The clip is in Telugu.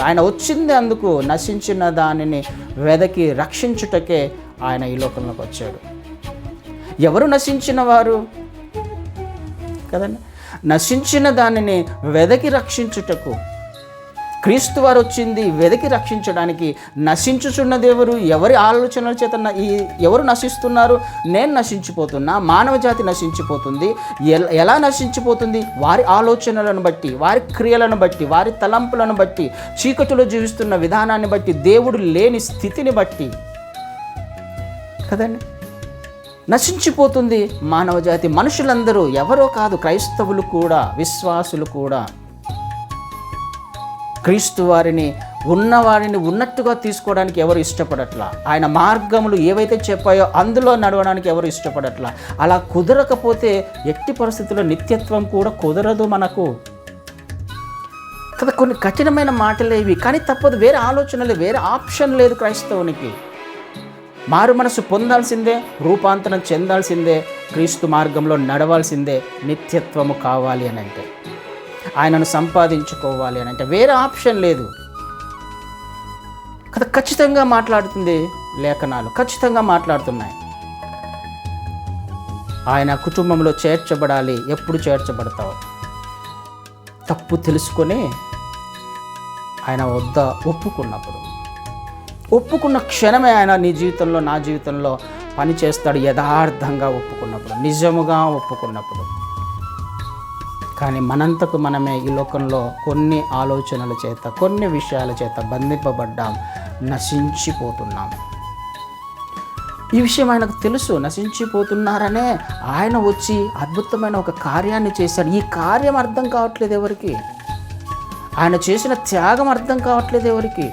ఆయన వచ్చింది అందుకు, నశించిన దానిని వెదకి రక్షించుటకే ఆయన ఈ లోకంలోకి వచ్చాడు. ఎవరు నశించిన వారు కదండి? నశించిన దానిని వెదకి రక్షించుటకు క్రీస్తు వారు వచ్చింది వెదకి రక్షించడానికి. నశించుచున్నది ఎవరు? ఎవరి ఆలోచనల చేత ఎవరు నశిస్తున్నారు? నేను నశించిపోతున్నా, మానవ జాతి నశించిపోతుంది. ఎలా నశించిపోతుంది? వారి ఆలోచనలను బట్టి, వారి క్రియలను బట్టి, వారి తలంపులను బట్టి, చీకటిలో జీవిస్తున్న విధానాన్ని బట్టి, దేవుడు లేని స్థితిని బట్టి కదండి నశించిపోతుంది మానవ జాతి. మనుషులందరూ ఎవరో కాదు, క్రైస్తవులు కూడా, విశ్వాసులు కూడా క్రీస్తు వారిని ఉన్నవారిని ఉన్నట్టుగా తీసుకోవడానికి ఎవరు ఇష్టపడట్లా. ఆయన మార్గములు ఏవైతే చెప్పాయో అందులో నడవడానికి ఎవరు ఇష్టపడట్లా. అలా కుదరకపోతే ఎట్టి పరిస్థితుల్లో నిత్యత్వం కూడా కుదరదు మనకు కదా. కొన్ని కఠినమైన మాటలే ఇవి, కానీ తప్పదు. వేరే ఆలోచనలు, వేరే ఆప్షన్ లేదు క్రైస్తవునికి. మారు మనసు పొందాల్సిందే, రూపాంతరం చెందాల్సిందే, క్రీస్తు మార్గంలో నడవాల్సిందే. నిత్యత్వము కావాలి అని అంటే, ఆయనను సంపాదించుకోవాలి అని అంటే వేరే ఆప్షన్ లేదు కదా. ఖచ్చితంగా మాట్లాడుతుంది లేఖనాలు, ఖచ్చితంగా మాట్లాడుతున్నాయి. ఆయన కుటుంబంలో చేర్చబడాలి. ఎప్పుడు చేర్చబడతావు? తప్పు తెలుసుకొని ఆయన వద్ద ఒప్పుకున్న క్షణమే ఆయన నీ జీవితంలో, నా జీవితంలో పని చేస్తాడు. యథార్థంగా ఒప్పుకున్నప్పుడు, నిజముగా ఒప్పుకున్నప్పుడు. కానీ మనంతకు మనమే ఈ లోకంలో కొన్ని ఆలోచనల చేత, కొన్ని విషయాల చేత బంధింపబడ్డాం, నశించిపోతున్నాం. ఈ విషయం ఆయనకు తెలుసు. నశించిపోతున్నారనే ఆయన వచ్చి అద్భుతమైన ఒక కార్యాన్ని చేశాడు. ఈ కార్యం అర్థం కావట్లేదు ఎవరికి. ఆయన చేసిన త్యాగం అర్థం కావట్లేదు ఎవరికి.